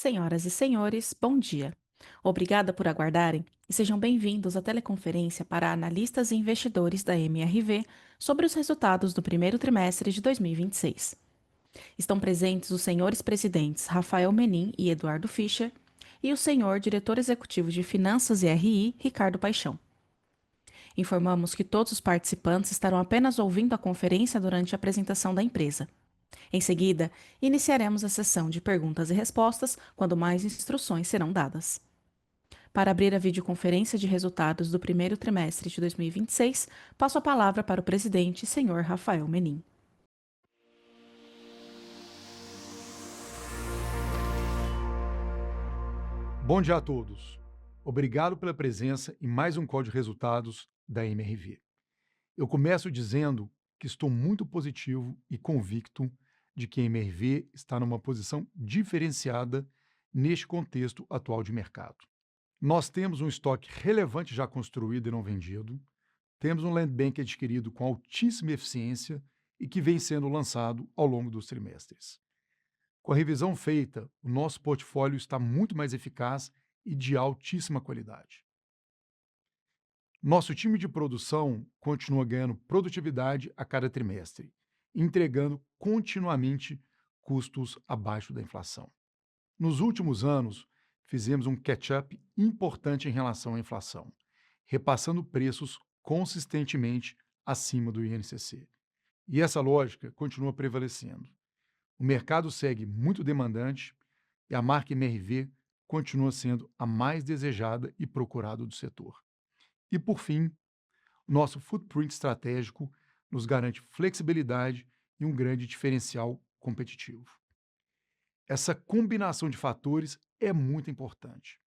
Senhoras e senhores, bom dia. Obrigada por aguardarem e sejam bem-vindos à teleconferência para analistas e investidores da MRV sobre os resultados do primeiro trimestre de 2026. Estão presentes os senhores presidentes Rafael Menin e Eduardo Fischer e o senhor diretor executivo de Finanças e RI, Ricardo Paixão. Informamos que todos os participantes estarão apenas ouvindo a conferência durante a apresentação da empresa. Em seguida, iniciaremos a sessão de perguntas e respostas, quando mais instruções serão dadas. Para abrir a videoconferência de resultados do primeiro trimestre de 2026, passo a palavra para o presidente, senhor Rafael Menin. Bom dia a todos. Obrigado pela presença em mais um call de resultados da MRV. Eu começo dizendo que estou muito positivo e convicto de que a MRV está numa posição diferenciada neste contexto atual de mercado. Nós temos um estoque relevante já construído e não vendido, temos um land bank adquirido com altíssima eficiência e que vem sendo lançado ao longo dos trimestres. Com a revisão feita, o nosso portfólio está muito mais eficaz e de altíssima qualidade. Nosso time de produção continua ganhando produtividade a cada trimestre, entregando continuamente custos abaixo da inflação. Nos últimos anos, fizemos um catch-up importante em relação à inflação, repassando preços consistentemente acima do INCC. E essa lógica continua prevalecendo. O mercado segue muito demandante e a marca MRV continua sendo a mais desejada e procurada do setor. E, por fim, nosso footprint estratégico nos garante flexibilidade e um grande diferencial competitivo. Essa combinação de fatores é muito importante.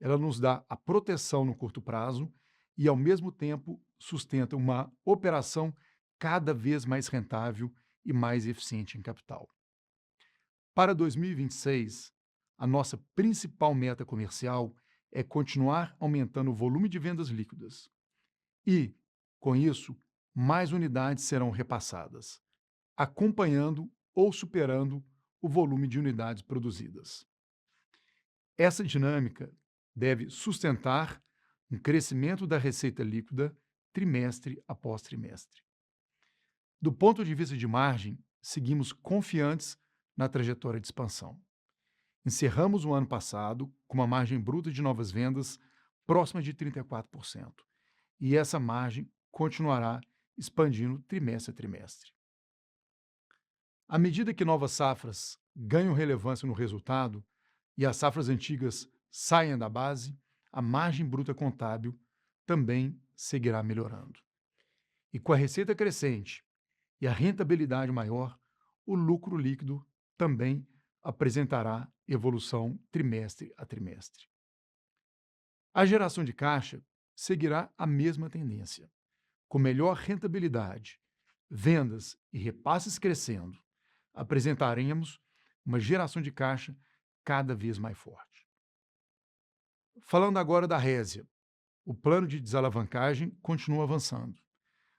Ela nos dá a proteção no curto prazo e, ao mesmo tempo, sustenta uma operação cada vez mais rentável e mais eficiente em capital. Para 2026, a nossa principal meta comercial é continuar aumentando o volume de vendas líquidas. E, com isso, mais unidades serão repassadas, acompanhando ou superando o volume de unidades produzidas. Essa dinâmica deve sustentar um crescimento da receita líquida trimestre após trimestre. Do ponto de vista de margem, seguimos confiantes na trajetória de expansão. Encerramos o ano passado com uma margem bruta de novas vendas próxima de 34%, e essa margem continuará expandindo trimestre a trimestre. À medida que novas safras ganham relevância no resultado e as safras antigas saem da base, a margem bruta contábil também seguirá melhorando. E com a receita crescente e a rentabilidade maior, o lucro líquido também apresentará evolução trimestre a trimestre. A geração de caixa seguirá a mesma tendência. Com melhor rentabilidade, vendas e repasses crescendo, apresentaremos uma geração de caixa cada vez mais forte. Falando agora da Resia, o plano de desalavancagem continua avançando.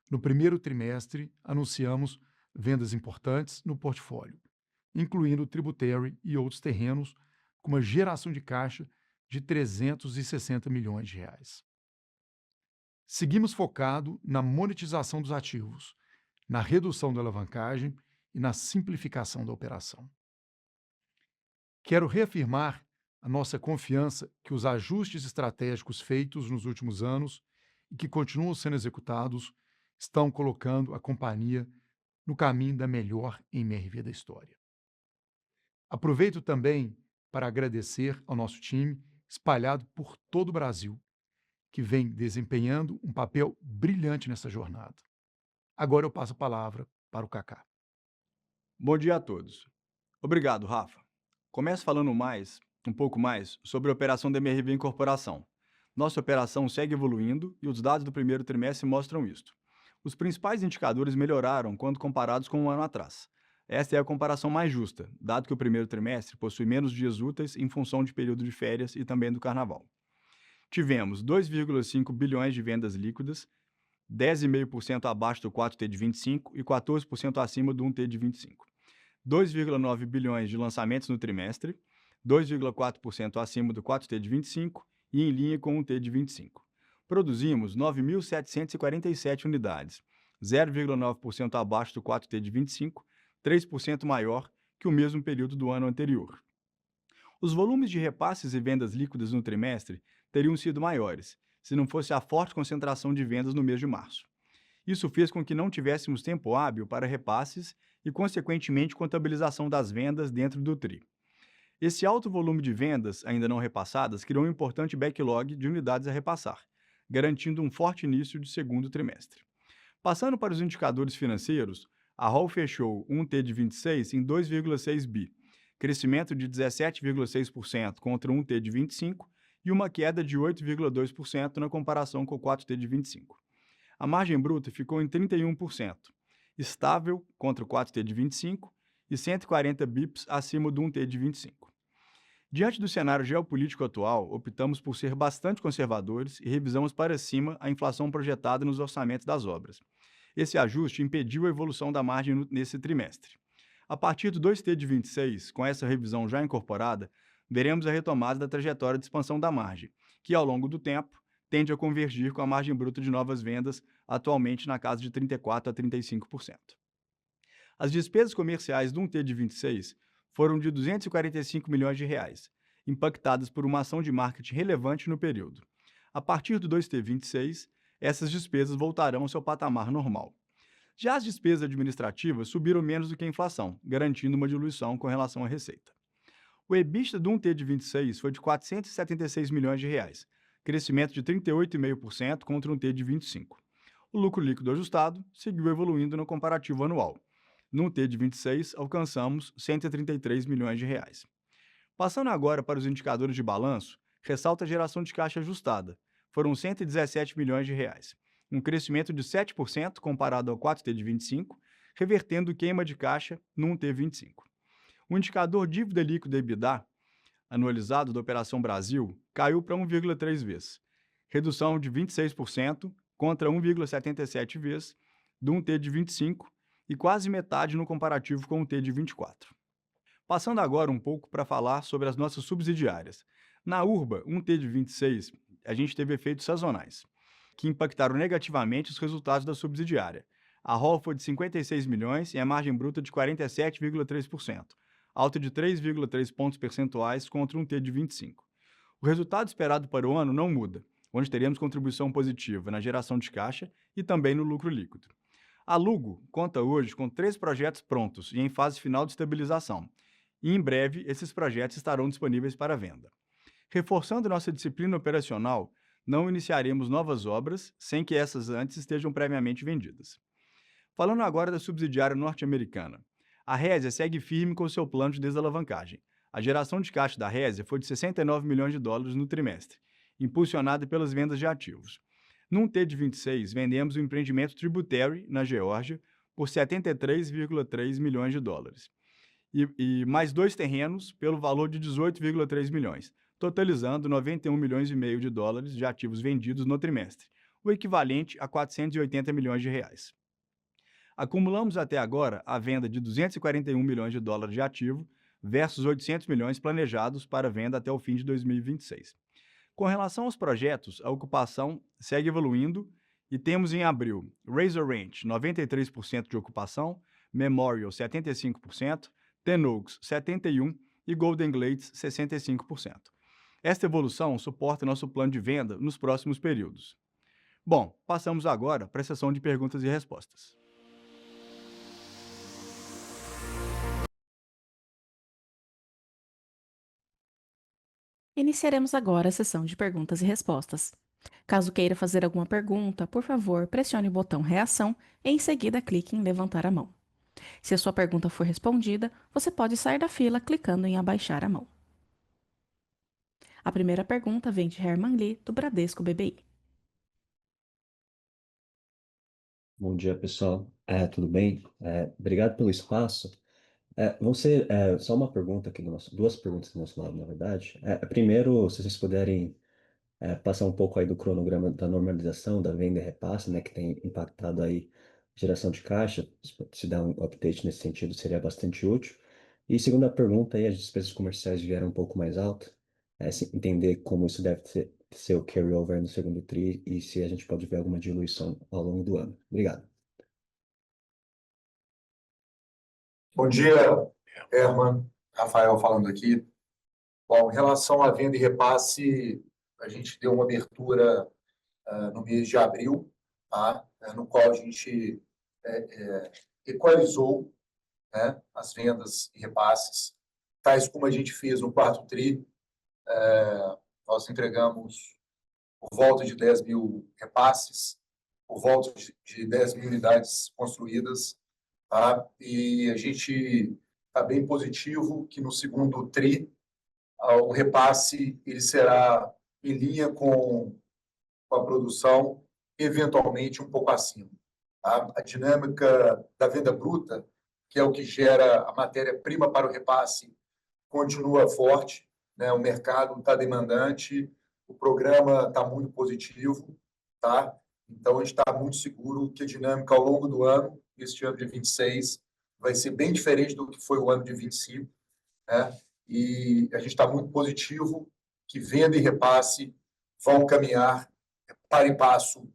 No primeiro trimestre, anunciamos vendas importantes no portfólio, incluindo o Tributary e outros terrenos, com uma geração de caixa de 360 milhões de reais. Seguimos focado na monetização dos ativos, na redução da alavancagem e na simplificação da operação. Quero reafirmar a nossa confiança que os ajustes estratégicos feitos nos últimos anos e que continuam sendo executados estão colocando a companhia no caminho da melhor MRV da história. Aproveito também para agradecer ao nosso time espalhado por todo o Brasil, que vem desempenhando um papel brilhante nessa jornada. Agora eu passo a palavra para o Kaká. Bom dia a todos. Obrigado, Rafa. Começo falando um pouco mais sobre a operação da MRV Incorporação. Nossa operação segue evoluindo e os dados do primeiro trimestre mostram isto. Os principais indicadores melhoraram quando comparados com um ano atrás. Esta é a comparação mais justa, dado que o primeiro trimestre possui menos dias úteis em função de período de férias e também do carnaval. Tivemos 2,5 bilhões de vendas líquidas, 10,5% abaixo do 4T de 25 e 14% acima do 1T de 25. 2,9 bilhões de lançamentos no trimestre, 2,4% acima do 4T de 25 e em linha com o T de 25. Produzimos 9.747 unidades, 0,9% abaixo do 4T de 25, 3% maior que o mesmo período do ano anterior. Os volumes de repasses e vendas líquidas no trimestre teriam sido maiores, se não fosse a forte concentração de vendas no mês de março. Isso fez com que não tivéssemos tempo hábil para repasses e, consequentemente, contabilização das vendas dentro do TRI. Esse alto volume de vendas ainda não repassadas criou um importante backlog de unidades a repassar, garantindo um forte início de segundo trimestre. Passando para os indicadores financeiros, a ROL fechou um T de 26 em 2,6 bi, crescimento de 17,6% contra um T de 25 e uma queda de 8,2% na comparação com o 4T de 25. A margem bruta ficou em 31%, estável contra o 4T de 25 e 140 bips acima do 1T de 25. Diante do cenário geopolítico atual, optamos por ser bastante conservadores e revisamos para cima a inflação projetada nos orçamentos das obras. Esse ajuste impediu a evolução da margem nesse trimestre. A partir do 2T de 26, com essa revisão já incorporada, veremos a retomada da trajetória de expansão da margem, que ao longo do tempo tende a convergir com a margem bruta de novas vendas, atualmente na casa de 34% a 35%. As despesas comerciais do 1T de 26 foram de R$ 245 milhões, impactadas por uma ação de marketing relevante no período. A partir do 2T 26, essas despesas voltarão ao seu patamar normal. Já as despesas administrativas subiram menos do que a inflação, garantindo uma diluição com relação à receita. O EBITDA do 1T de 26 foi de R$ 476 milhões, crescimento de 38,5% contra um T de 25. O lucro líquido ajustado seguiu evoluindo no comparativo anual. No T de 26, alcançamos R$ 133 milhões. Passando agora para os indicadores de balanço, ressalta a geração de caixa ajustada. Foram R$ 117 milhões, um crescimento de 7% comparado ao 4T de 25, revertendo queima de caixa no 1T 25. O indicador dívida líquida EBITDA, anualizado da Operação Brasil, caiu para 1,3 vezes, redução de 26% contra 1,77 vezes do 1T de 25 e quase metade no comparativo com o T de 24. Passando agora um pouco para falar sobre as nossas subsidiárias. Na Urba, um T de 26, a gente teve efeitos sazonais, que impactaram negativamente os resultados da subsidiária. A ROL foi de 56 milhões e a margem bruta de 47,3%, alta de 3,3 pontos percentuais contra um T de 25. O resultado esperado para o ano não muda, onde teremos contribuição positiva na geração de caixa e também no lucro líquido. A Lugo conta hoje com 3 projetos prontos e em fase final de estabilização, e em breve esses projetos estarão disponíveis para venda. Reforçando nossa disciplina operacional, não iniciaremos novas obras sem que essas antes estejam previamente vendidas. Falando agora da subsidiária norte-americana, a Resia segue firme com seu plano de desalavancagem. A geração de caixa da Resia foi de 69 milhões de dólares no trimestre, impulsionada pelas vendas de ativos. Num T de 26, vendemos o empreendimento Tributary, na Geórgia, por 73,3 milhões de dólares. E mais 2 terrenos pelo valor de 18,3 milhões, totalizando 91 milhões e meio de dólares de ativos vendidos no trimestre, o equivalente a 480 milhões de reais. Acumulamos até agora a venda de 241 milhões de dólares de ativo versus 800 milhões planejados para venda até o fim de 2026. Com relação aos projetos, a ocupação segue evoluindo e temos em abril Razor Ranch, 93% de ocupação, Memorial, 75%, Ten Oaks, 71% e Golden Glades, 65%. Esta evolução suporta nosso plano de venda nos próximos períodos. Bom, passamos agora para a sessão de perguntas e respostas. Iniciaremos agora a sessão de perguntas e respostas. Caso queira fazer alguma pergunta, por favor, pressione o botão Reação e em seguida clique em Levantar a mão. Se a sua pergunta for respondida, você pode sair da fila clicando em Abaixar a mão. A primeira pergunta vem de Herman Lee, do Bradesco BBI. Bom dia, pessoal. Tudo bem? Obrigado pelo espaço. Vão ser só uma pergunta aqui duas perguntas do nosso lado, na verdade. Primeiro, se vocês puderem passar um pouco aí do cronograma da normalização da venda e repasse, né, que tem impactado aí a geração de caixa, se dar um update nesse sentido seria bastante útil. E segunda pergunta, aí, as despesas comerciais vieram um pouco mais altas. Entender como isso deve ser o carryover no segundo TRI e se a gente pode ver alguma diluição ao longo do ano. Obrigado. Bom dia, Herman. Rafael falando aqui. Bom, em relação à venda e repasse, a gente deu uma abertura no mês de abril, tá? No qual a gente equalizou, né, as vendas e repasses, tais como a gente fez no quarto TRI. Nós entregamos por volta de 10 mil repasses, por volta de 10 mil unidades construídas, tá? E a gente está bem positivo que no segundo TRI o repasse ele será em linha com a produção, eventualmente um pouco acima. Tá? A dinâmica da venda bruta, que é o que gera a matéria-prima para o repasse, continua forte, né? O mercado está demandante, o programa está muito positivo, tá? Então, a gente está muito seguro que a dinâmica ao longo do ano, este ano de 26, vai ser bem diferente do que foi o ano de 25, né? E a gente está muito positivo que venda e repasse vão caminhar para e passo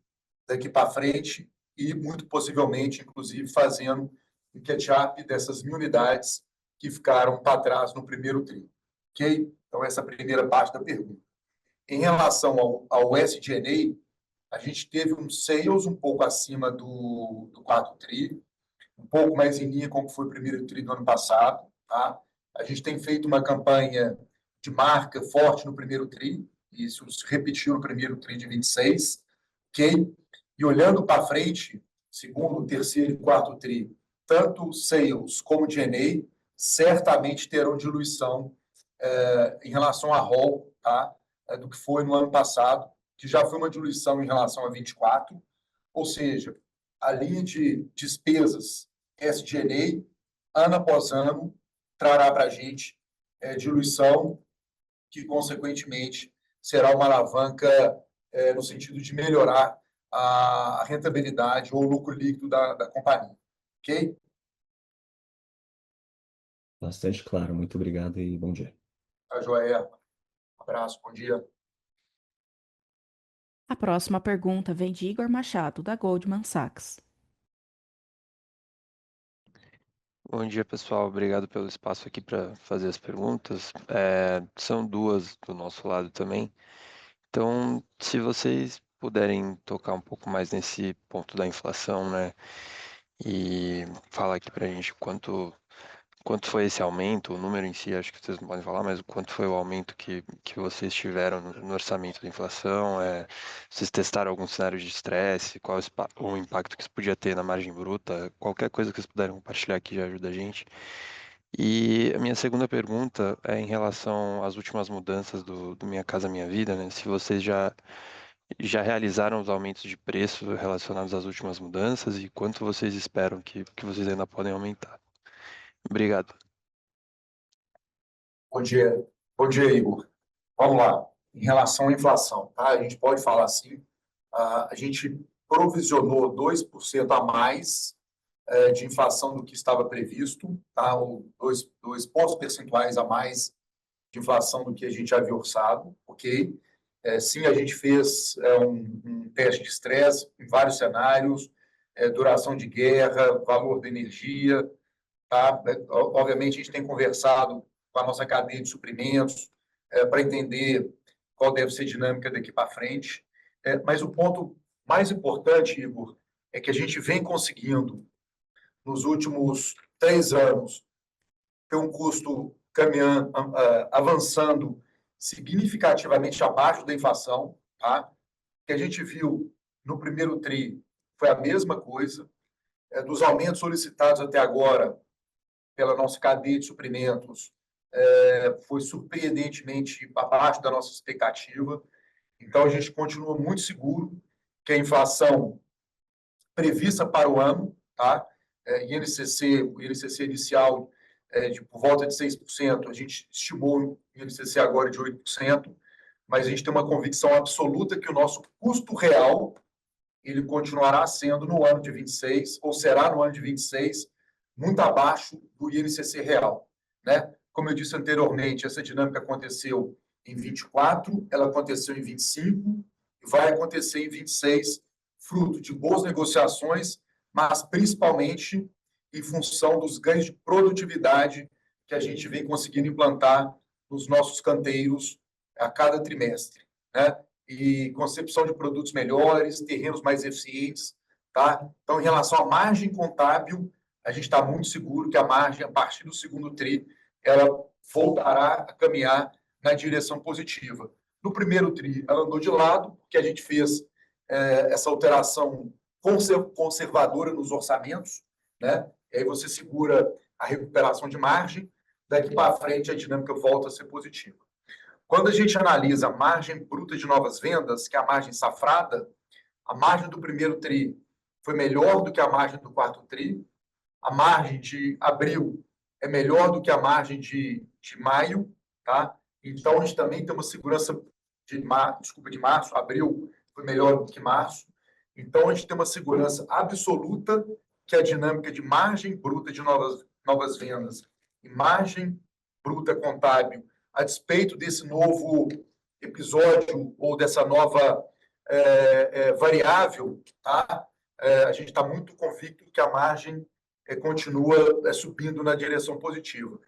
daqui para frente e, muito possivelmente, inclusive, fazendo o catch-up dessas 1.000 unidades que ficaram para trás no primeiro TRI. Ok? Então, essa é a primeira parte da pergunta. Em relação ao SG&A, a gente teve um sales um pouco acima do quarto TRI, um pouco mais em linha com o que foi o primeiro TRI do ano passado. Tá? A gente tem feito uma campanha de marca forte no primeiro TRI, e isso se repetiu no primeiro TRI de 26, ok? E olhando para frente, segundo, terceiro e quarto TRI, tanto sales como G&A certamente terão diluição em relação a ROL, tá? Do que foi no ano passado, que já foi uma diluição em relação a 24, ou seja, a linha de despesas SG&A, ano após ano, trará para a gente diluição, que, consequentemente, será uma alavanca no sentido de melhorar a rentabilidade ou o lucro líquido da companhia. Ok? Bastante claro. Muito obrigado e bom dia. Tá, joia. Um abraço, bom dia. A próxima pergunta vem de Igor Machado, da Goldman Sachs. Bom dia, pessoal. Obrigado pelo espaço aqui para fazer as perguntas. São duas do nosso lado também. Então, se vocês puderem tocar um pouco mais nesse ponto da inflação, né? E falar aqui para a gente quanto foi esse aumento, o número em si, acho que vocês não podem falar, mas o quanto foi o aumento que vocês tiveram no orçamento da inflação, vocês testaram algum cenário de estresse, qual o impacto que isso podia ter na margem bruta, qualquer coisa que vocês puderem compartilhar aqui já ajuda a gente. E a minha segunda pergunta é em relação às últimas mudanças do Minha Casa Minha Vida, né? Se vocês já realizaram os aumentos de preço relacionados às últimas mudanças e quanto vocês esperam que vocês ainda podem aumentar. Obrigado. Bom dia, Igor. Vamos lá. Em relação à inflação, tá? A gente pode falar assim, a gente provisionou 2% a mais de inflação do que estava previsto, tá? Ou dois pontos percentuais a mais de inflação do que a gente havia orçado, ok? Sim, a gente fez um teste de estresse em vários cenários, duração de guerra, valor da energia, tá? Obviamente, a gente tem conversado com a nossa cadeia de suprimentos para entender qual deve ser a dinâmica daqui para frente. Mas o ponto mais importante, Igor, é que a gente vem conseguindo, nos últimos 3 anos, ter um custo caminhando, avançando significativamente abaixo da inflação, tá? O que a gente viu no primeiro TRI foi a mesma coisa. Dos aumentos solicitados até agora pela nossa cadeia de suprimentos, foi surpreendentemente abaixo da nossa expectativa. Então, a gente continua muito seguro que a inflação prevista para o ano, tá? O INCC inicial de por volta de 6%, a gente estimou o INCC agora de 8%, mas a gente tem uma convicção absoluta que o nosso custo real ele continuará sendo no ano de 26, ou será no ano de 26, muito abaixo do INCC real, né? Como eu disse anteriormente, essa dinâmica aconteceu em 24, ela aconteceu em 25 e vai acontecer em 26, fruto de boas negociações, mas principalmente em função dos ganhos de produtividade que a gente vem conseguindo implantar nos nossos canteiros a cada trimestre, né? E concepção de produtos melhores, terrenos mais eficientes, tá? Então, em relação à margem contábil, a gente está muito seguro que a margem, a partir do segundo TRI, ela voltará a caminhar na direção positiva. No primeiro TRI, ela andou de lado, porque a gente fez essa alteração conservadora nos orçamentos, né? E aí você segura a recuperação de margem, daqui para frente a dinâmica volta a ser positiva. Quando a gente analisa a margem bruta de novas vendas, que é a margem safrada, a margem do primeiro TRI foi melhor do que a margem do quarto TRI, a margem de abril é melhor do que a margem de maio, tá? Então, a gente também tem uma segurança de março, abril foi melhor do que março. Então, a gente tem uma segurança absoluta que a dinâmica de margem bruta de novas vendas e margem bruta contábil, a despeito desse novo episódio ou dessa nova variável, tá? A gente está muito convicto que a margem continua subindo na direção positiva.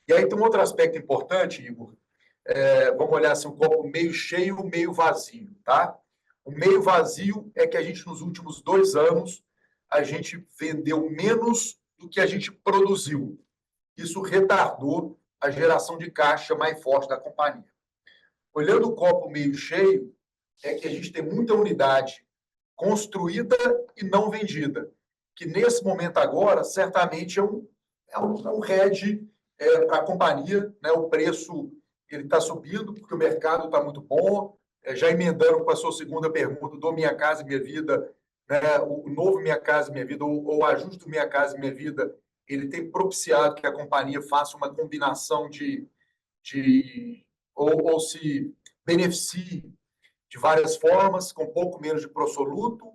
E aí tem um outro aspecto importante, Igor. Vamos olhar assim, um copo meio cheio, meio vazio, tá? O meio vazio é que a gente, nos últimos 2 anos, a gente vendeu menos do que a gente produziu. Isso retardou a geração de caixa mais forte da companhia. Olhando o copo meio cheio, é que a gente tem muita unidade construída e não vendida, que nesse momento agora, certamente é um hedge para a companhia, né? O preço ele está subindo, porque o mercado está muito bom. Já emendando com a sua segunda pergunta, do Minha Casa Minha Vida, né? O novo Minha Casa Minha Vida, ou o ajuste do Minha Casa Minha Vida, ele tem propiciado que a companhia faça uma combinação ou se beneficie de várias formas, com um pouco menos de prosoluto,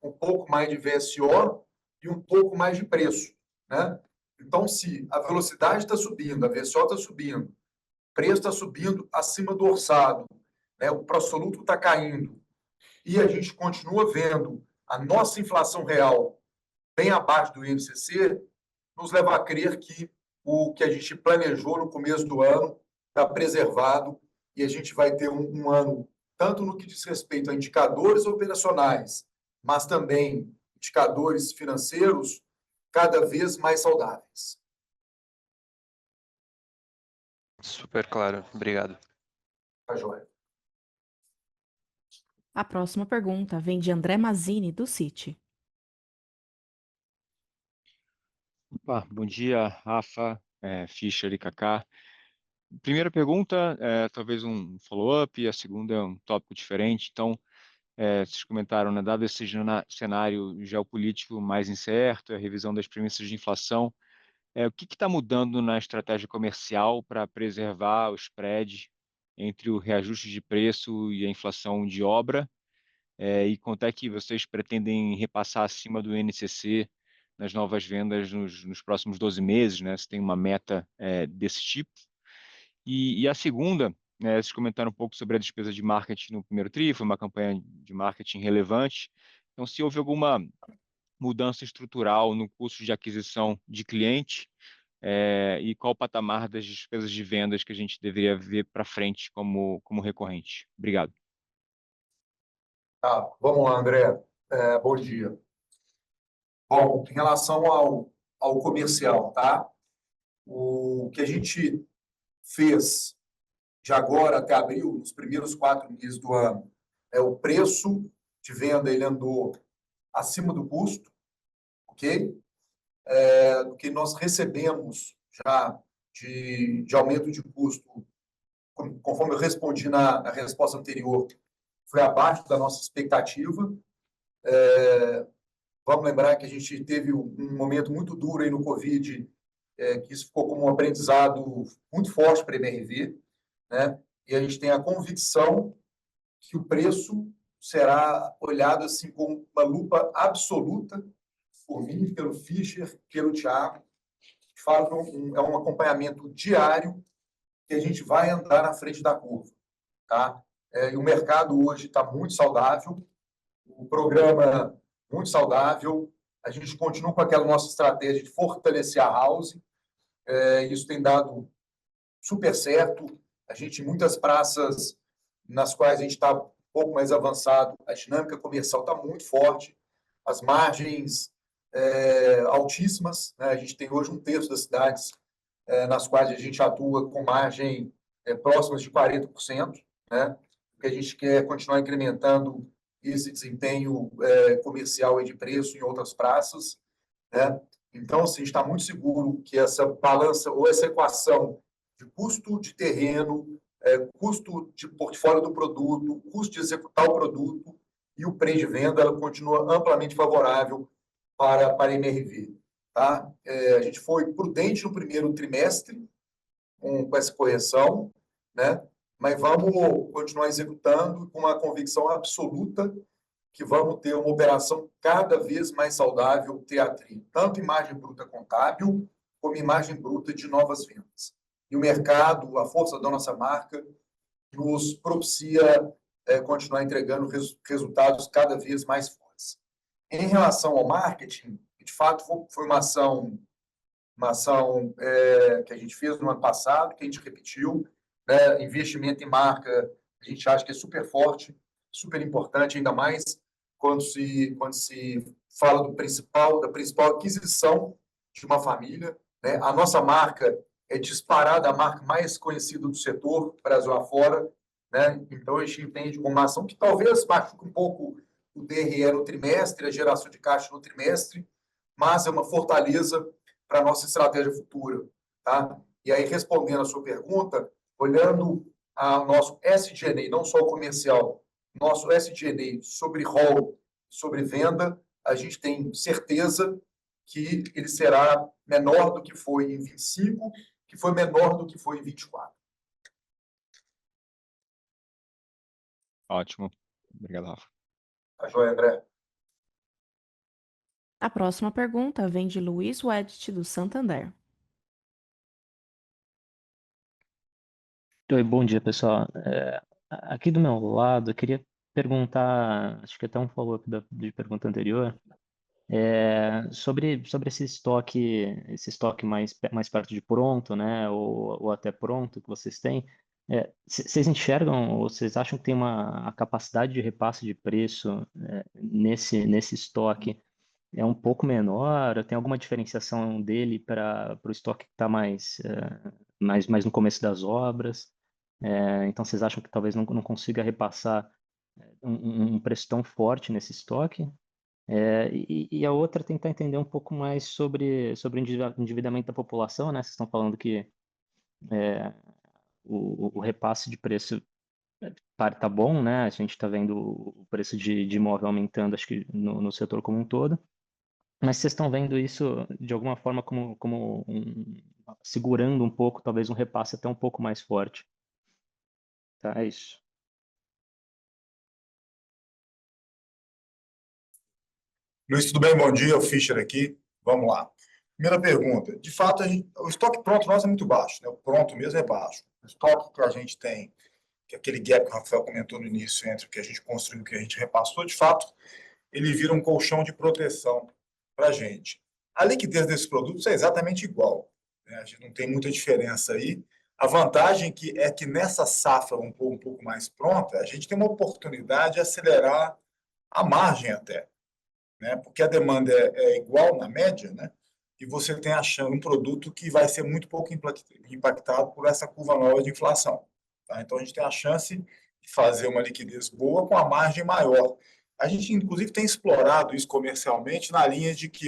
um pouco mais de VSO e um pouco mais de preço, né? Então, se a velocidade está subindo, a VSO está subindo, o preço está subindo acima do orçado, né? O prosoluto está caindo, e a gente continua vendo a nossa inflação real bem abaixo do INCC, nos leva a crer que o que a gente planejou no começo do ano está preservado e a gente vai ter um ano, tanto no que diz respeito a indicadores operacionais, mas também indicadores financeiros, cada vez mais saudáveis. Super claro, obrigado. Tá joia. A próxima pergunta vem de André Mazzini, do Citi. Opa, bom dia, Rafa, Fischer e Kaká. Primeira pergunta, talvez um follow-up, e a segunda é um tópico diferente. Então, vocês comentaram, né, dado esse cenário geopolítico mais incerto, a revisão das premissas de inflação, o que está mudando na estratégia comercial para preservar o spread entre o reajuste de preço e a inflação de obra? E quanto é que vocês pretendem repassar acima do INCC nas novas vendas nos próximos 12 meses, né? Se tem uma meta desse tipo. E a segunda, vocês comentaram um pouco sobre a despesa de marketing no primeiro TRI, foi uma campanha de marketing relevante. Então, se houve alguma mudança estrutural no custo de aquisição de cliente, e qual o patamar das despesas de vendas que a gente deveria ver para frente como recorrente? Obrigado. Tá, vamos lá, André. Bom dia. Bom, em relação ao comercial, tá? O que a gente fez de agora até abril, nos primeiros 4 meses do ano, o preço de venda ele andou acima do custo, ok? Do que nós recebemos já de aumento de custo, conforme eu respondi na resposta anterior, foi abaixo da nossa expectativa. Vamos lembrar que a gente teve um momento muito duro aí no Covid, que isso ficou como um aprendizado muito forte para a MRV, né? E a gente tem a convicção que o preço será olhado assim com uma lupa absoluta por mim, pelo Fischer, pelo Thiago, de fato, é um acompanhamento diário que a gente vai andar na frente da curva, tá? E o mercado hoje está muito saudável, o programa muito saudável, a gente continua com aquela nossa estratégia de fortalecer a house, isso tem dado super certo, a gente, em muitas praças nas quais a gente está um pouco mais avançado, a dinâmica comercial está muito forte, as margens altíssimas, né? A gente tem hoje 1/3 das cidades nas quais a gente atua com margem próximas de 40%, né? Porque a gente quer continuar incrementando esse desempenho comercial e de preço em outras praças, né? Então, assim, está muito seguro que essa balança ou essa equação de custo de terreno, custo de portfólio do produto, custo de executar o produto e o preço de venda, ela continua amplamente favorável para a MRV. Tá? A gente foi prudente no primeiro trimestre com essa correção, né? Mas vamos continuar executando com uma convicção absoluta que vamos ter uma operação cada vez mais saudável, teatrinho, tanto em margem bruta contábil, como em margem bruta de novas vendas. E o mercado, a força da nossa marca, nos propicia continuar entregando resultados cada vez mais fortes. Em relação ao marketing, de fato, foi uma ação que a gente fez no ano passado, que a gente repetiu, né? Investimento em marca, a gente acha que é super forte, super importante, ainda mais quando se fala da principal aquisição de uma família, né? A nossa marca é disparada a marca mais conhecida do setor, Brasil afora, né? Então, a gente entende como uma ação que talvez machuque um pouco o DRE no trimestre, a geração de caixa no trimestre, mas é uma fortaleza para a nossa estratégia futura. Tá? E aí, respondendo a sua pergunta, olhando o nosso SG&A, não só o comercial, nosso SG&A sobre ROL, sobre venda, a gente tem certeza que ele será menor do que foi em 25, que foi menor do que foi em 24. Ótimo. Obrigado, Rafa. Tá joia, André? A próxima pergunta vem de Luiz Wedit, do Santander. Oi, bom dia, pessoal. Aqui do meu lado, eu queria perguntar, acho que até um follow-up de pergunta anterior, sobre esse estoque mais perto de pronto, né, ou até pronto que vocês têm. Vocês enxergam, ou vocês acham que tem a capacidade de repasse de preço nesse estoque é um pouco menor? Tem alguma diferenciação dele para o estoque que está mais no começo das obras? Então, vocês acham que talvez não consiga repassar um preço tão forte nesse estoque? E a outra é tentar entender um pouco mais sobre o endividamento da população, né? Vocês estão falando que o repasse de preço tá bom, né? A gente está vendo o preço de imóvel aumentando, acho que no setor como um todo. Mas vocês estão vendo isso de alguma forma como segurando um pouco, talvez um repasse até um pouco mais forte. Tá, é isso. Luiz, tudo bem? Bom dia, o Fischer aqui. Vamos lá. Primeira pergunta. De fato, o estoque pronto nosso é muito baixo, né? O pronto mesmo é baixo. O estoque que a gente tem, que é aquele gap que o Rafael comentou no início, entre o que a gente construiu e o que a gente repassou, de fato, ele vira um colchão de proteção para a gente. A liquidez desses produtos é exatamente igual, né? A gente não tem muita diferença aí. A vantagem é que nessa safra um pouco mais pronta, a gente tem uma oportunidade de acelerar a margem até, né? Porque a demanda é igual na média, né? E você tem achando um produto que vai ser muito pouco impactado por essa curva nova de inflação. Tá? Então, a gente tem a chance de fazer uma liquidez boa com a margem maior. A gente, inclusive, tem explorado isso comercialmente na linha de que,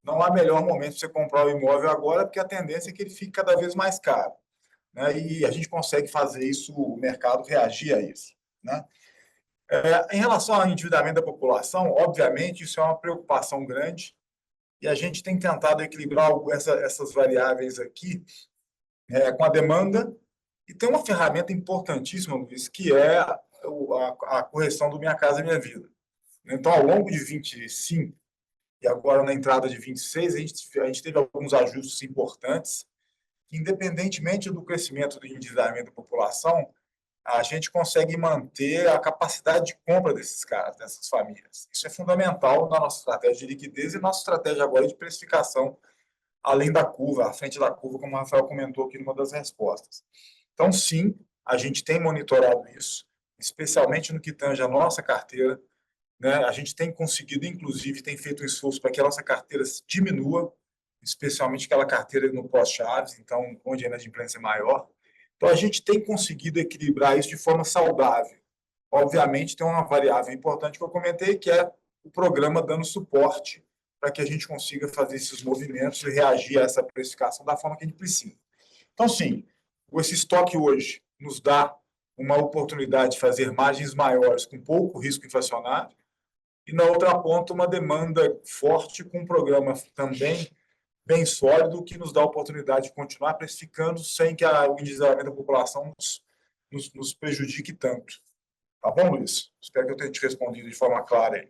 não há melhor momento para você comprar o imóvel agora, porque a tendência é que ele fique cada vez mais caro, né? E a gente consegue fazer isso, o mercado reagir a isso, né? Em relação ao endividamento da população, obviamente, isso é uma preocupação grande e a gente tem tentado equilibrar essas variáveis aqui com a demanda e tem uma ferramenta importantíssima, Luiz, que é a correção do Minha Casa Minha Vida. Então, ao longo de 25, e agora na entrada de 26, a gente teve alguns ajustes importantes, que independentemente do crescimento do endividamento da população, a gente consegue manter a capacidade de compra desses caras, dessas famílias. Isso é fundamental na nossa estratégia de liquidez e nossa estratégia agora de precificação além da curva, à frente da curva, como o Rafael comentou aqui numa das respostas. Então, sim, a gente tem monitorado isso, especialmente no que tange a nossa carteira, né? A gente tem conseguido, inclusive, tem feito um esforço para que a nossa carteira diminua, especialmente aquela carteira no pós-chaves, então, onde a inadimplência é maior. Então, a gente tem conseguido equilibrar isso de forma saudável. Obviamente, tem uma variável importante que eu comentei, que é o programa dando suporte para que a gente consiga fazer esses movimentos e reagir a essa precificação da forma que a gente precisa. Então, sim, esse estoque hoje nos dá uma oportunidade de fazer margens maiores com pouco risco inflacionário e, na outra ponta, uma demanda forte com um programa também bem sólido que nos dá a oportunidade de continuar precificando sem que o endividamento da população nos prejudique tanto. Tá bom, Luiz? Espero que eu tenha te respondido de forma clara aí.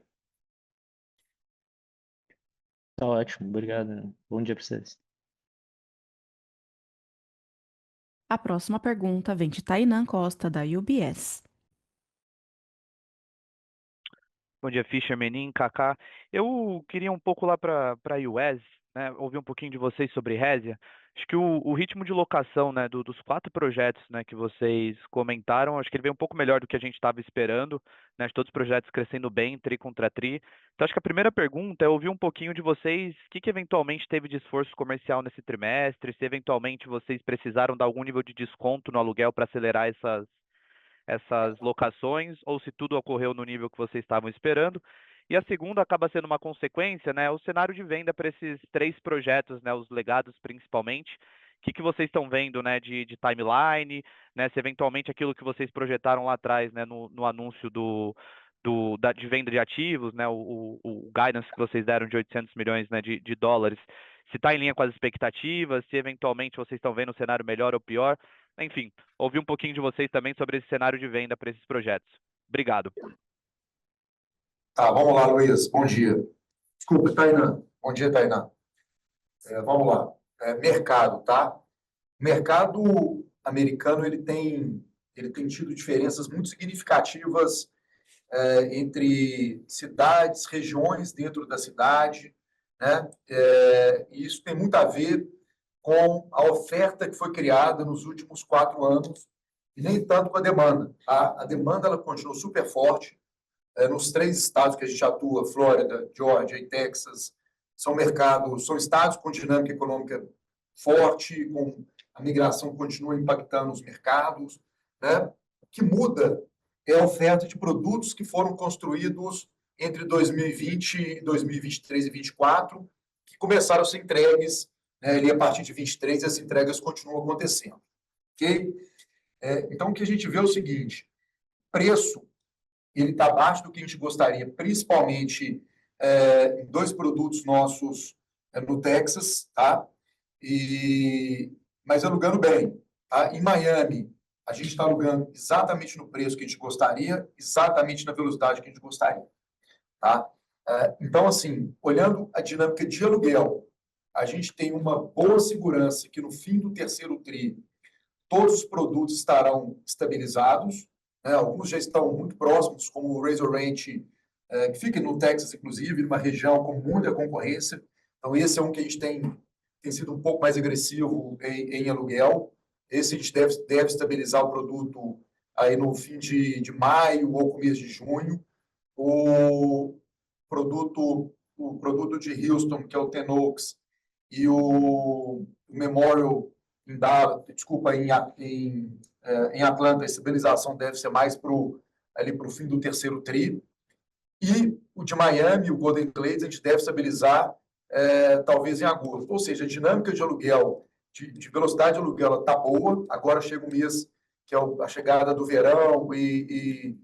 Tá ótimo, obrigado. Bom dia para vocês. A próxima pergunta vem de Tainan Costa, da UBS. Bom dia, Fischer, Menin, Kaká. Eu queria um pouco lá para a US, né, ouvir um pouquinho de vocês sobre Resia. Acho que o ritmo de locação, né, dos 4 projetos, né, que vocês comentaram, acho que ele veio um pouco melhor do que a gente estava esperando, né, de todos os projetos crescendo bem, tri contra tri. Então, acho que a primeira pergunta é ouvir um pouquinho de vocês, o que eventualmente teve de esforço comercial nesse trimestre, se eventualmente vocês precisaram dar algum nível de desconto no aluguel para acelerar essas locações, ou se tudo ocorreu no nível que vocês estavam esperando. E a segunda acaba sendo uma consequência, né, o cenário de venda para esses 3 projetos, né, os legados principalmente. O que vocês estão vendo, né, de timeline, né, se eventualmente aquilo que vocês projetaram lá atrás, né, no anúncio de venda de ativos, né, o guidance que vocês deram de 800 milhões, né, de dólares, se está em linha com as expectativas, se eventualmente vocês estão vendo um cenário melhor ou pior. Enfim, ouvir um pouquinho de vocês também sobre esse cenário de venda para esses projetos. Obrigado. Tá, vamos lá, Luiz. Bom dia. Desculpa, Tainan. Bom dia, Tainan. Vamos lá. Mercado, tá? O mercado americano ele tem tido diferenças muito significativas entre cidades, regiões dentro da cidade, né? E isso tem muito a ver com a oferta que foi criada nos últimos 4 anos e nem tanto com a demanda. Tá? A demanda ela continua super forte. Nos 3 estados que a gente atua, Flórida, Georgia e Texas, são estados com dinâmica econômica forte, com a migração continua impactando os mercados, né? O que muda é a oferta de produtos que foram construídos entre 2020, 2023 e 2024, que começaram a ser entregues, né, ali a partir de 23, as entregas continuam acontecendo. Okay? Então, o que a gente vê é o seguinte, preço ele está abaixo do que a gente gostaria, principalmente em 2 produtos nossos no Texas, tá? Mas alugando bem. Tá? Em Miami, a gente está alugando exatamente no preço que a gente gostaria, exatamente na velocidade que a gente gostaria. Tá? Então, assim, olhando a dinâmica de aluguel, a gente tem uma boa segurança que no fim do terceiro tri, todos os produtos estarão estabilizados, né? Alguns já estão muito próximos, como o Razor Ranch, que fica no Texas, inclusive, numa região com muita concorrência. Então, esse é um que a gente tem sido um pouco mais agressivo em aluguel. Esse a gente deve estabilizar o produto aí no fim de maio ou começo de junho. O produto de Houston, que é o Ten Oaks, e o Memorial em Atlanta, a estabilização deve ser mais ali para o fim do terceiro tri. E o de Miami, o Golden Glades, a gente deve estabilizar talvez em agosto. Ou seja, a dinâmica de aluguel, de velocidade de aluguel está boa. Agora chega um mês que é a chegada do verão e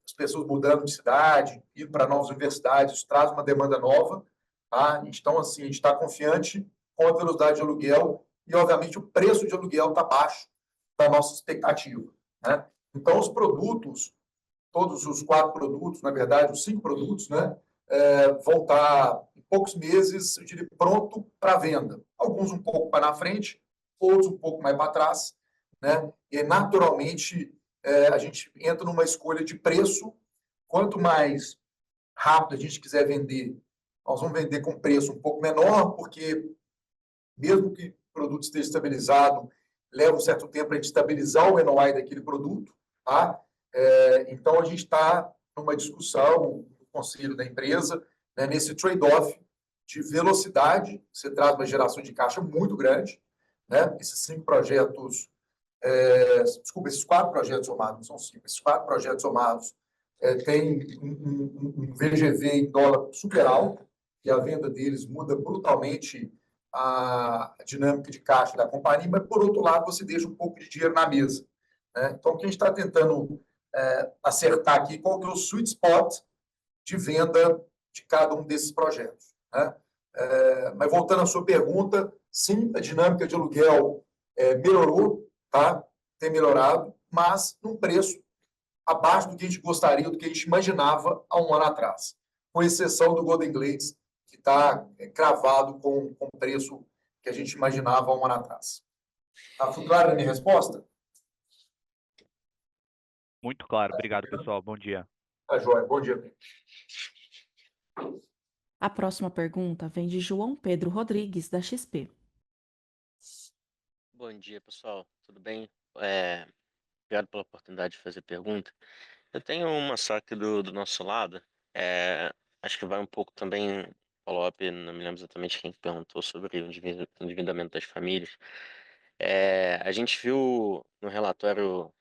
as pessoas mudando de cidade, indo para novas universidades, isso traz uma demanda nova. Tá? Então, assim, a gente está confiante com a velocidade de aluguel e, obviamente, o preço de aluguel está abaixo da nossa expectativa. Né? Então, os produtos, todos os 4 produtos, na verdade, os 5 produtos, né, vão estar, em poucos meses, eu diria, pronto para venda. Alguns um pouco para na frente, outros um pouco mais para trás, né? E, naturalmente, a gente entra numa escolha de preço. Quanto mais rápido a gente quiser vender, nós vamos vender com preço um pouco menor, porque mesmo que o produto esteja estabilizado, leva um certo tempo para a gente estabilizar o NOI daquele produto, tá? Então, a gente está numa discussão no conselho da empresa, né, nesse trade-off de velocidade. Você traz uma geração de caixa muito grande, né? Esses 5 projetos, esses 4 projetos somados, não são 5, esses 4 projetos somados têm um VGV em dólar super alto, e a venda deles muda brutalmente a dinâmica de caixa da companhia, mas, por outro lado, você deixa um pouco de dinheiro na mesa, né? Então, o que a gente está tentando acertar aqui, qual que é o sweet spot de venda de cada um desses projetos, né? Mas, voltando à sua pergunta, sim, a dinâmica de aluguel melhorou, tá? Tem melhorado, mas num preço abaixo do que a gente gostaria, do que a gente imaginava há um ano atrás, com exceção do Golden Glades, que está cravado com o preço que a gente imaginava há um ano atrás. Está clara a minha resposta? Muito claro. Obrigado, pessoal. Bom dia. Tá joia. Bom dia. A próxima pergunta vem de João Pedro Rodrigues, da XP. Bom dia, pessoal. Tudo bem? Obrigado pela oportunidade de fazer pergunta. Eu tenho uma só aqui do nosso lado. Acho que vai um pouco também follow-up, não me lembro exatamente quem perguntou sobre o endividamento das famílias. A gente viu no relatório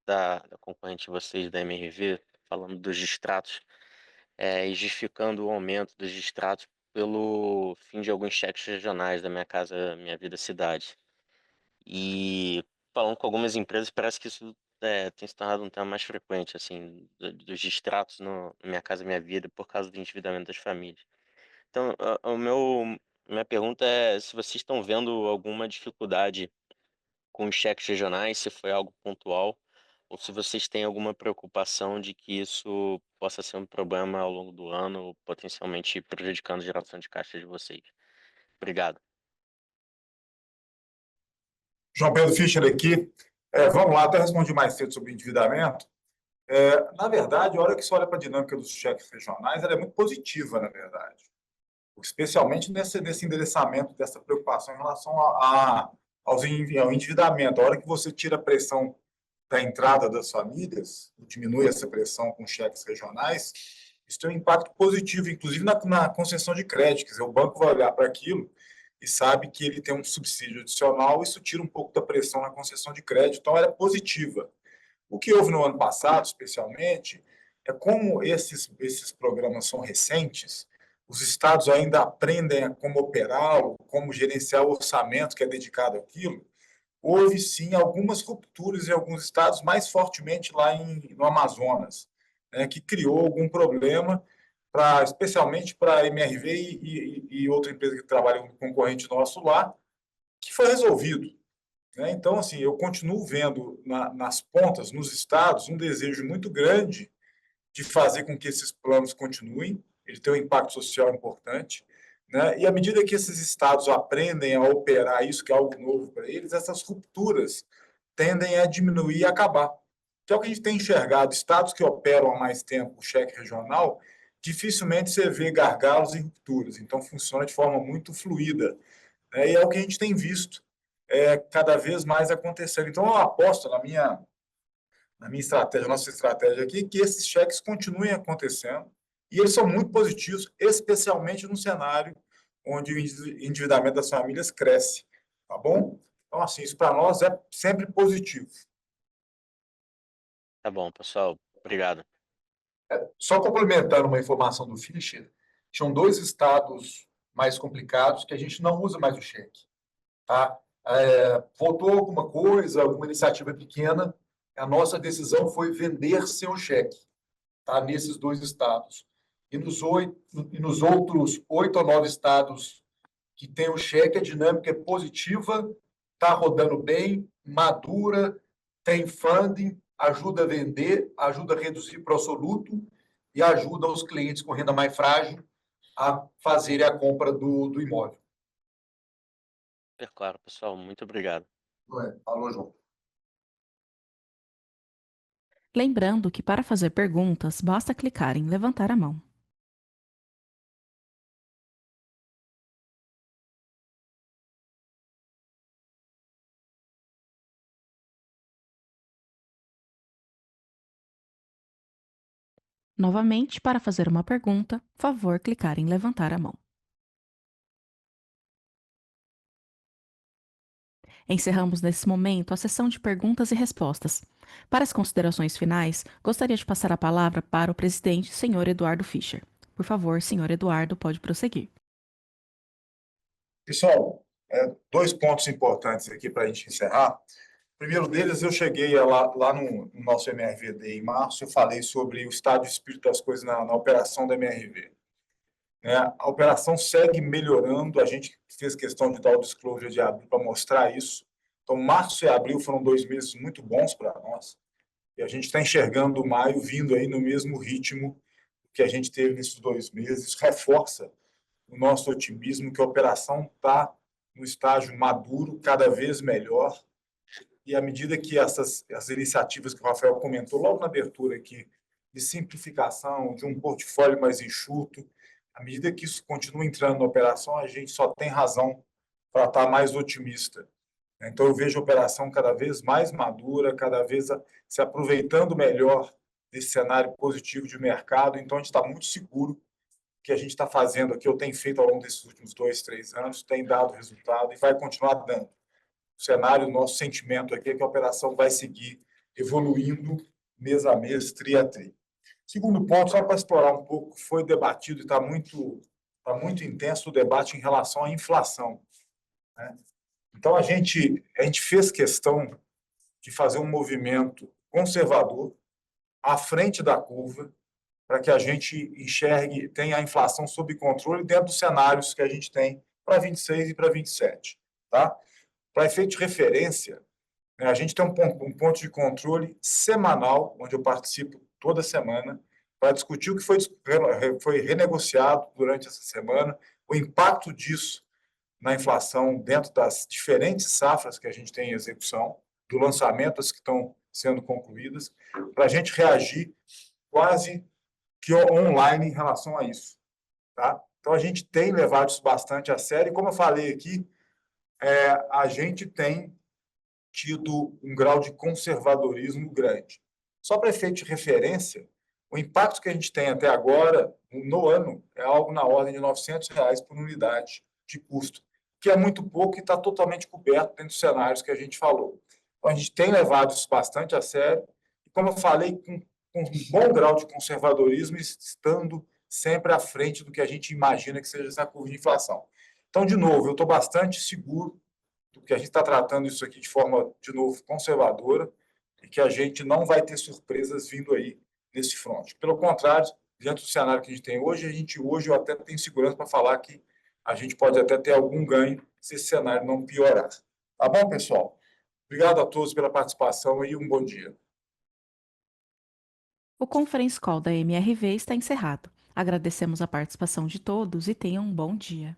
da concorrente de vocês, da MRV, falando dos distratos, e justificando o aumento dos distratos pelo fim de alguns cheques regionais da Minha Casa Minha Vida Cidade. E falando com algumas empresas, parece que isso tem se tornado um tema mais frequente, assim, dos distratos no Minha Casa Minha Vida por causa do endividamento das famílias. Então, minha pergunta é se vocês estão vendo alguma dificuldade com os cheques regionais, se foi algo pontual, ou se vocês têm alguma preocupação de que isso possa ser um problema ao longo do ano, potencialmente prejudicando a geração de caixa de vocês. Obrigado. João Pedro Fischer aqui. Vamos lá, até respondi mais cedo sobre endividamento. Na verdade, a hora que você olha para a dinâmica dos cheques regionais, ela é muito positiva, na verdade. Especialmente nesse endereçamento dessa preocupação em relação ao endividamento. A hora que você tira a pressão da entrada das famílias, diminui essa pressão com cheques regionais, isso tem um impacto positivo, inclusive na concessão de crédito. Quer dizer, o banco vai olhar para aquilo e sabe que ele tem um subsídio adicional, isso tira um pouco da pressão na concessão de crédito, então ela é positiva. O que houve no ano passado, especialmente, é como esses programas são recentes, os estados ainda aprendem a como operar, como gerenciar o orçamento que é dedicado àquilo. Houve, sim, algumas rupturas em alguns estados, mais fortemente lá no Amazonas, né, que criou algum problema, especialmente para a MRV e outra empresa que trabalha com concorrente nosso lá, que foi resolvido, né? Então, assim, eu continuo vendo nas pontas, nos estados, um desejo muito grande de fazer com que esses planos continuem. Ele tem um impacto social importante, né? E à medida que esses estados aprendem a operar isso, que é algo novo para eles, essas rupturas tendem a diminuir e acabar. Que é o que a gente tem enxergado. Estados que operam há mais tempo o cheque regional, dificilmente você vê gargalos e rupturas. Então, funciona de forma muito fluida, né? E é o que a gente tem visto cada vez mais acontecendo. Então, eu aposto na minha estratégia, nossa estratégia aqui, que esses cheques continuem acontecendo, e eles são muito positivos, especialmente no cenário onde o endividamento das famílias cresce, tá bom? Então, assim, isso para nós é sempre positivo. Tá bom, pessoal. Obrigado. Só complementando uma informação do Fischer, tinham 2 estados mais complicados que a gente não usa mais o cheque, tá? Voltou alguma coisa, alguma iniciativa pequena, a nossa decisão foi vender sem o cheque, tá? Nesses 2 estados. E nos outros 8 ou 9 estados que tem o cheque, a dinâmica é positiva, está rodando bem, madura, tem funding, ajuda a vender, ajuda a reduzir para o absoluto, e ajuda os clientes com renda mais frágil a fazerem a compra do imóvel. Super claro, pessoal. Muito obrigado. Alô, João. Lembrando que para fazer perguntas, basta clicar em levantar a mão. Novamente, para fazer uma pergunta, favor clicar em levantar a mão. Encerramos nesse momento a sessão de perguntas e respostas. Para as considerações finais, gostaria de passar a palavra para o presidente, senhor Eduardo Fischer. Por favor, senhor Eduardo, pode prosseguir. Pessoal, 2 pontos importantes aqui para a gente encerrar. O primeiro deles, eu cheguei lá no nosso MRVD em março, eu falei sobre o estado de espírito das coisas na operação da MRV. A operação segue melhorando, a gente fez questão de dar o disclosure de abril para mostrar isso. Então, março e abril foram 2 meses muito bons para nós, e a gente está enxergando maio vindo aí no mesmo ritmo que a gente teve nesses 2 meses. Isso reforça o nosso otimismo que a operação está no estágio maduro, cada vez melhor, e à medida que as iniciativas que o Rafael comentou logo na abertura aqui, de simplificação, de um portfólio mais enxuto, à medida que isso continua entrando na operação, a gente só tem razão para estar mais otimista. Então, eu vejo a operação cada vez mais madura, cada vez se aproveitando melhor desse cenário positivo de mercado. Então, a gente está muito seguro que a gente está fazendo aqui, eu tenho feito ao longo desses últimos 2, 3 anos, tem dado resultado e vai continuar dando. O cenário, o nosso sentimento aqui é que a operação vai seguir evoluindo mês a mês, tri a tri. Segundo ponto, só para explorar um pouco, foi debatido e está muito intenso o debate em relação à inflação. Então, a gente fez questão de fazer um movimento conservador à frente da curva, para que a gente enxergue, tenha a inflação sob controle dentro dos cenários que a gente tem para 26 e para 27. Tá? Para efeito de referência, a gente tem um ponto de controle semanal, onde eu participo toda semana, para discutir o que foi renegociado durante essa semana, o impacto disso na inflação dentro das diferentes safras que a gente tem em execução, do lançamento as que estão sendo concluídas, para a gente reagir quase que online em relação a isso. Tá? Então, a gente tem levado isso bastante a sério, e como eu falei aqui, a gente tem tido um grau de conservadorismo grande. Só para efeito de referência, o impacto que a gente tem até agora, no ano, é algo na ordem de R$ 900 por unidade de custo, que é muito pouco e está totalmente coberto dentro dos cenários que a gente falou. Então, a gente tem levado isso bastante a sério, e como eu falei, com um bom grau de conservadorismo, estando sempre à frente do que a gente imagina que seja essa curva de inflação. Então, de novo, eu estou bastante seguro do que a gente está tratando isso aqui de forma, de novo, conservadora, e que a gente não vai ter surpresas vindo aí nesse front. Pelo contrário, diante do cenário que a gente tem hoje, eu até tenho segurança para falar que a gente pode até ter algum ganho se esse cenário não piorar. Tá bom, pessoal? Obrigado a todos pela participação e um bom dia. O Conference Call da MRV está encerrado. Agradecemos a participação de todos e tenham um bom dia.